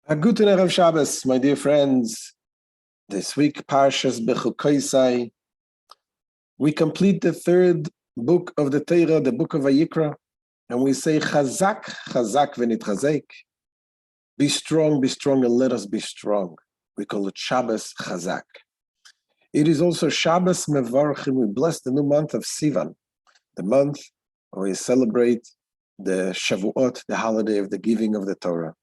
A guten Erev Shabbos, my dear friends. This week, Parshas BECHUKOTAI. We complete the third book of the Torah, the book of Vayikra, and we say, Chazak, Chazak v'nitchazek. Be strong, and let us be strong. We call it Shabbos Chazak. It is also Shabbos Mevarchim. We bless the new month of Sivan, the month where we celebrate the Shavuot, the holiday of the giving of the Torah.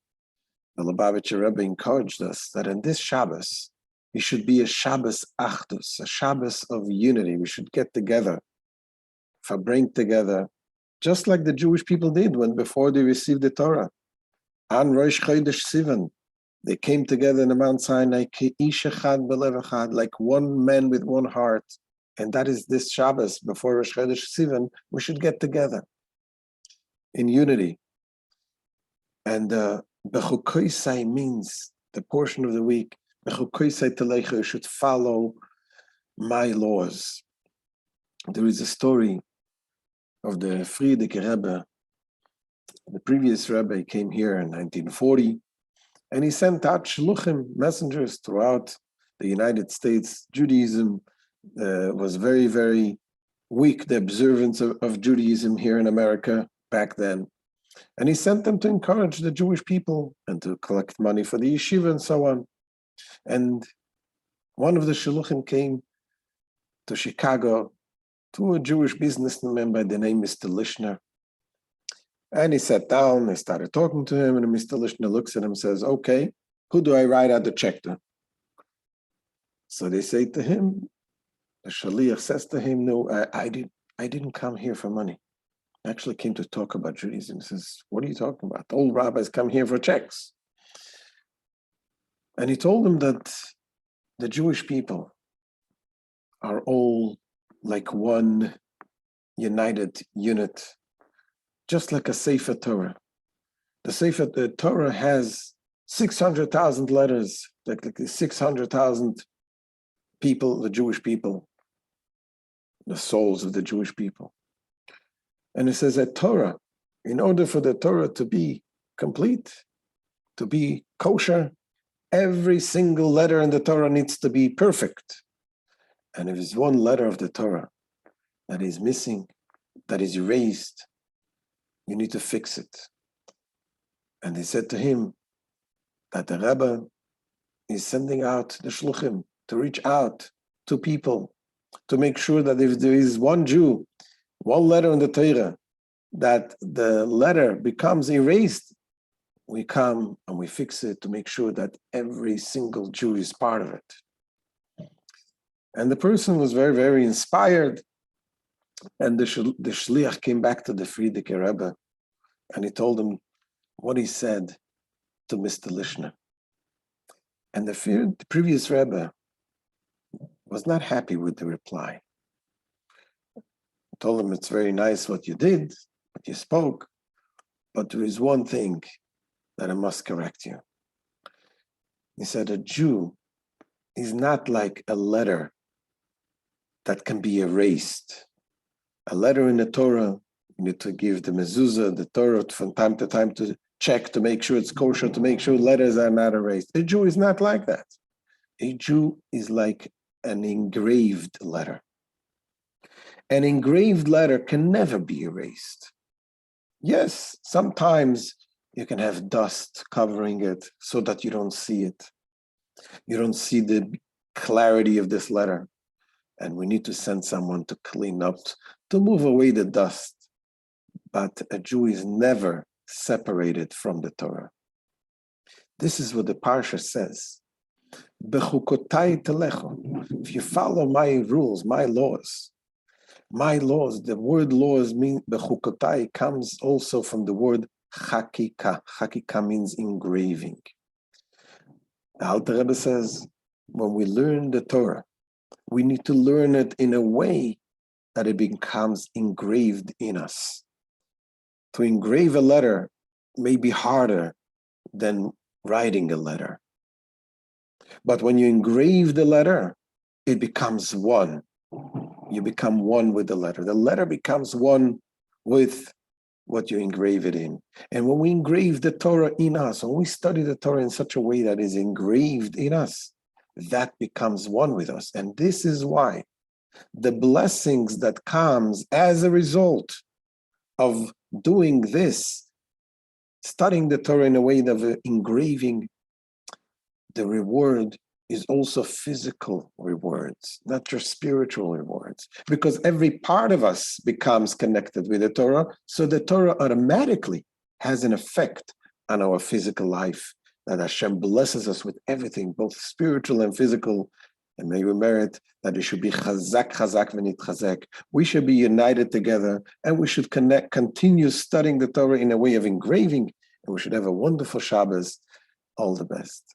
The Lubavitcher Rabbi encouraged us that in this Shabbos, it should be a Shabbos Achdus, a Shabbos of unity. We should get together, bring together, just like the Jewish people did when before they received the Torah. An Rosh Chodesh Sivan, they came together in the Mount Sinai, Ish Echad Belev Echad, like one man with one heart. And that is this Shabbos before Rosh Chodesh Sivan. We should get together in unity. And BECHUKOTAI means the portion of the week. BECHUKOTAI Telecha should follow my laws. There is a story of the Frierdiker Rebbe. The previous Rabbi came here in 1940, and he sent out shluchim, messengers throughout the United States. Judaism was very, very weak, the observance of Judaism here in America back then. And he sent them to encourage the Jewish people and to collect money for the yeshiva and so on. And one of the shluchim came to Chicago to a Jewish businessman by the name Mr. Lishner. And he sat down, they started talking to him, and Mr. Lishner looks at him and says, okay, who do I write out the check to? So they say to him, the shaliach says to him, no, I didn't come here for money. I actually came to talk about Judaism. He says, what are you talking about? All rabbis come here for checks. And he told them that the Jewish people are all like one united unit, just like a Sefer Torah. The Sefer Torah has 600,000 letters, like 600,000 people, the Jewish people, the souls of the Jewish people. And it says that Torah, in order for the Torah to be complete, to be kosher, every single letter in the Torah needs to be perfect. And if there's one letter of the Torah that is missing, that is erased, you need to fix it. And they said to him that the Rebbe is sending out the shluchim to reach out to people, to make sure that if there is one Jew, one letter in the Torah, that the letter becomes erased, we come and we fix it to make sure that every single Jew is part of it. And the person was very, very inspired. And the shliach came back to the Frierdiker Rebbe, and he told him what he said to Mr. Lishner. And the previous Rebbe was not happy with the reply. Told him, it's very nice what you did, what you spoke, but there is one thing that I must correct you. He said, a Jew is not like a letter that can be erased. A letter in the Torah, you need to give the mezuzah, the Torah, from time to time to check, to make sure it's kosher, to make sure letters are not erased. A Jew is not like that. A Jew is like an engraved letter. An engraved letter can never be erased. Yes, sometimes you can have dust covering it so that you don't see it. You don't see the clarity of this letter. And we need to send someone to clean up, to move away the dust. But a Jew is never separated from the Torah. This is what the Parsha says. BECHUKOTAI telecho. If you follow my rules, my laws, the word laws mean, BECHUKOTAI comes also from the word chakika. Chakika means engraving. The Alter Rebbe says, when we learn the Torah, we need to learn it in a way that it becomes engraved in us. To engrave a letter may be harder than writing a letter. But when you engrave the letter, it becomes one. You become one with the letter. The letter becomes one with what you engrave it in. And when we engrave the Torah in us, when we study the Torah in such a way that is engraved in us, that becomes one with us. And this is why the blessings that comes as a result of doing this, studying the Torah in a way of engraving, the reward is also physical rewards, not just spiritual rewards, because every part of us becomes connected with the Torah, so the Torah automatically has an effect on our physical life, that Hashem blesses us with everything, both spiritual and physical, and may we merit that it should be chazak, chazak, v'nit chazek. We should be united together, and we should continue studying the Torah in a way of engraving, and we should have a wonderful Shabbos. All the best.